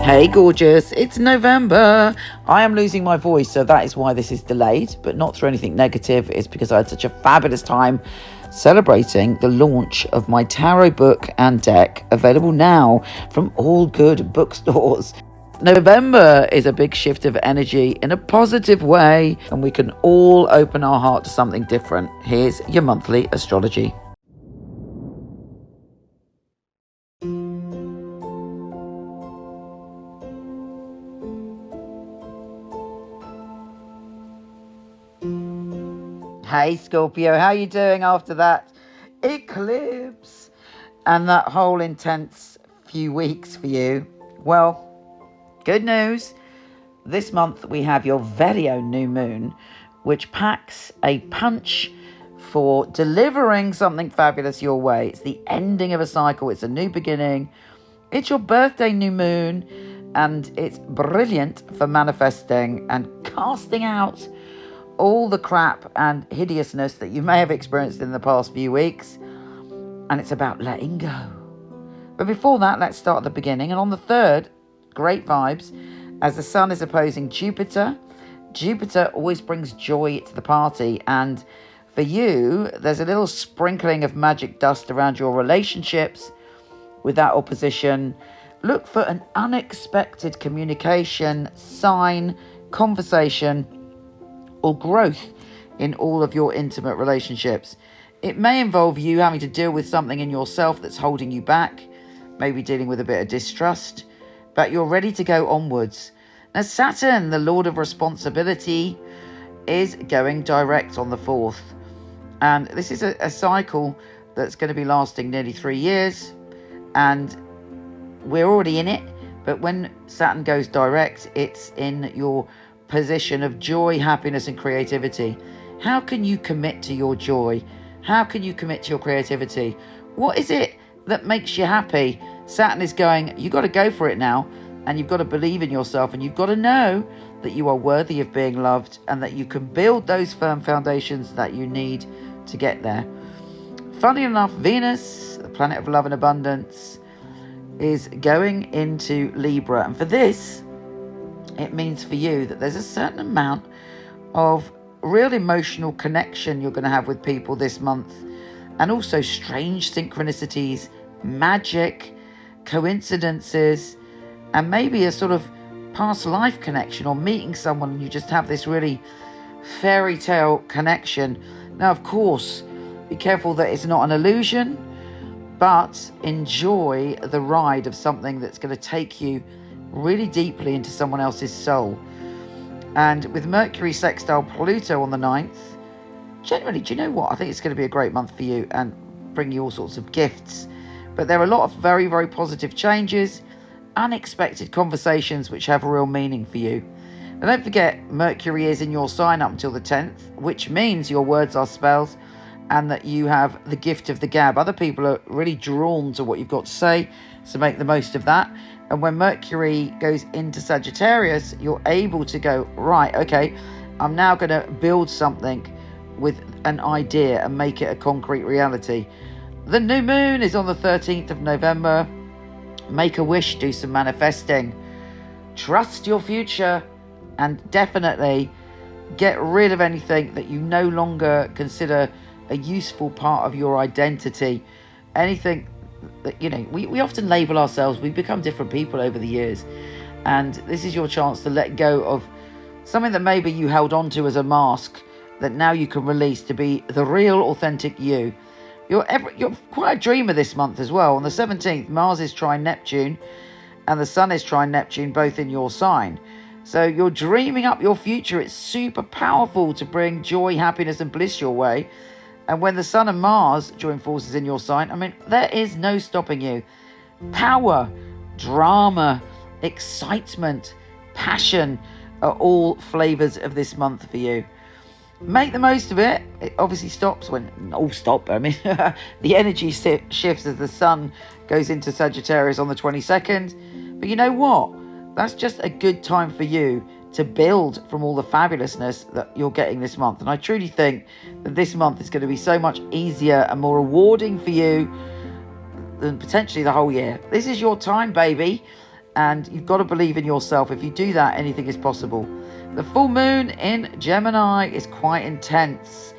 Hey gorgeous, it's November. I am losing my voice, so that is why this is delayed, but not through anything negative. It's because I had such a fabulous time celebrating the launch of my tarot book and deck, available now from all good bookstores. November is a big shift of energy in a positive way, and we can all open our heart to something different. Here's your monthly astrology. Hey Scorpio, how you doing after that eclipse and that whole intense few weeks for you? Well, good news. This month we have your very own new moon, which packs a punch for delivering something fabulous your way. It's the ending of a cycle. It's a new beginning. It's your birthday new moon, and it's brilliant for manifesting and casting out all the crap and hideousness that you may have experienced in the past few weeks. And it's about letting go. But before that, let's start at the beginning. And on the 3rd, great vibes, as the sun is opposing Jupiter. Jupiter always brings joy to the party. And for you, there's a little sprinkling of magic dust around your relationships with that opposition. Look for an unexpected communication, sign, conversation, or growth in all of your intimate relationships. It may involve you having to deal with something in yourself that's holding you back, maybe dealing with a bit of distrust, but you're ready to go onwards. Now, Saturn, the Lord of Responsibility, is going direct on the 4th. And this is a cycle that's going to be lasting nearly 3 years. And we're already in it. But when Saturn goes direct, it's in your position of joy, happiness, and creativity. How can you commit to your joy? How can you commit to your creativity? What is it that makes you happy? Saturn is going, you've got to go for it now, and you've got to believe in yourself, and you've got to know that you are worthy of being loved and that you can build those firm foundations that you need to get there. Funny enough, Venus, the planet of love and abundance, is going into Libra, and for this, it means for you that there's a certain amount of real emotional connection you're going to have with people this month, and also strange synchronicities, magic, coincidences, and maybe a sort of past life connection, or meeting someone and you just have this really fairy tale connection. Now, of course, be careful that it's not an illusion, but enjoy the ride of something that's going to take you really deeply into someone else's soul. And with Mercury sextile Pluto on the 9th, generally, do you know what? I think it's going to be a great month for you and bring you all sorts of gifts. But there are a lot of very, very positive changes, unexpected conversations which have a real meaning for you. And don't forget, Mercury is in your sign up until the 10th, which means your words are spells and that you have the gift of the gab. Other people are really drawn to what you've got to say, so make the most of that. And when Mercury goes into Sagittarius, you're able to go, right, okay, I'm now going to build something with an idea and make it a concrete reality. The new moon is on the 13th of November. Make a wish, do some manifesting. Trust your future, and definitely get rid of anything that you no longer consider a useful part of your identity. Anything that, you know, we often label ourselves, we become different people over the years, and this is your chance to let go of something that maybe you held on to as a mask that now you can release to be the real authentic you. You're quite a dreamer this month as well. On the 17th, Mars is trine Neptune and the Sun is trine Neptune, both in your sign. So you're dreaming up your future. It's super powerful to bring joy, happiness, and bliss your way. And when the Sun and Mars join forces in your sign, I mean, there is no stopping you. Power, drama, excitement, passion are all flavours of this month for you. Make the most of it. It obviously stops when the energy shifts as the Sun goes into Sagittarius on the 22nd. But you know what? That's just a good time for you to build from all the fabulousness that you're getting this month. And I truly think that this month is going to be so much easier and more rewarding for you than potentially the whole year. This is your time, baby. and you've got to believe in yourself. If you do that, anything is possible. The full moon in Gemini is quite intense.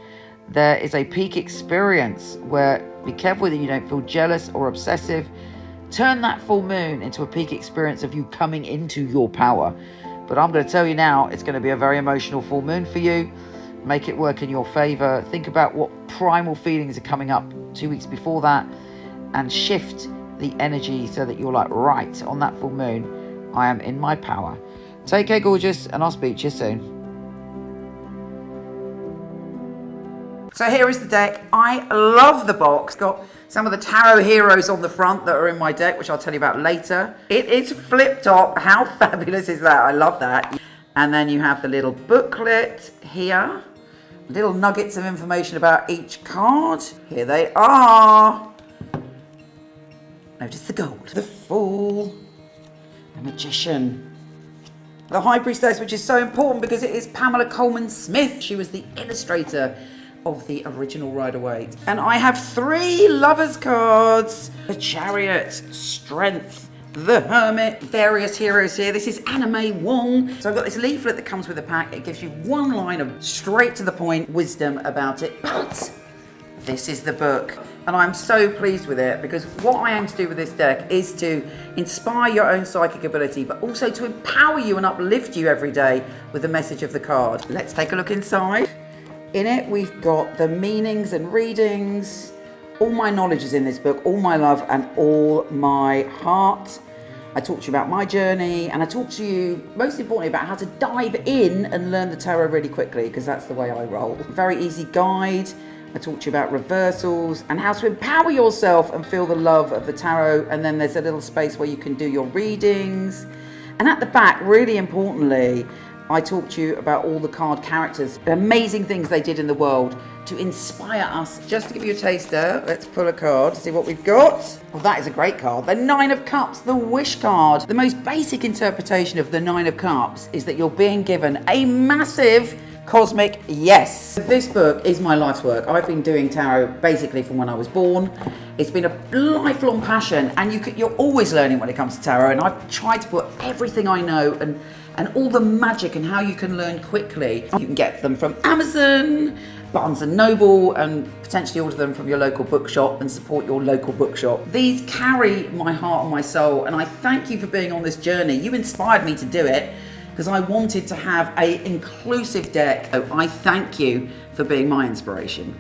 There is a peak experience where be careful that you don't feel jealous or obsessive. Turn that full moon into a peak experience of you coming into your power. But I'm going to tell you now, it's going to be a very emotional full moon for you. Make it work in your favor. Think about what primal feelings are coming up 2 weeks before that and shift the energy so that you're like, right, on that full moon, I am in my power. Take care, gorgeous, and I'll speak to you soon. So here is the deck. I love the box. Got some of the tarot heroes on the front that are in my deck, which I'll tell you about later. It is flip top. How fabulous is that? I love that. And then you have the little booklet here. Little nuggets of information about each card. Here they are. Notice the gold. The Fool. The Magician. The High Priestess, which is so important because it is Pamela Coleman Smith. She was the illustrator of the original Rider-Waite. And I have 3 Lovers cards. The Chariot, Strength, the Hermit, various heroes here. This is Anna May Wong. So I've got this leaflet that comes with the pack. It gives you one line of straight to the point wisdom about it. But this is the book. And I'm so pleased with it because what I aim to do with this deck is to inspire your own psychic ability, but also to empower you and uplift you every day with the message of the card. Let's take a look inside. In it, we've got the meanings and readings. All my knowledge is in this book, all my love and all my heart. I talk to you about my journey, and I talk to you, most importantly, about how to dive in and learn the tarot really quickly, because that's the way I roll. Very easy guide. I talk to you about reversals and how to empower yourself and feel the love of the tarot. And then there's a little space where you can do your readings. And at the back, really importantly, I talk to you about all the card characters, the amazing things they did in the world to inspire us. Just to give you a taster, let's pull a card to see what we've got. Well, that is a great card. The Nine of Cups, the Wish card. The most basic interpretation of the Nine of Cups is that you're being given a massive cosmic yes. This book is my life's work. I've been doing tarot basically from when I was born. It's been a lifelong passion, and you're always learning when it comes to tarot, and I've tried to put everything I know and all the magic and how you can learn quickly. You can get them from Amazon, Barnes & Noble, and potentially order them from your local bookshop and support your local bookshop. These carry my heart and my soul, and I thank you for being on this journey. You inspired me to do it because I wanted to have an inclusive deck. So I thank you for being my inspiration.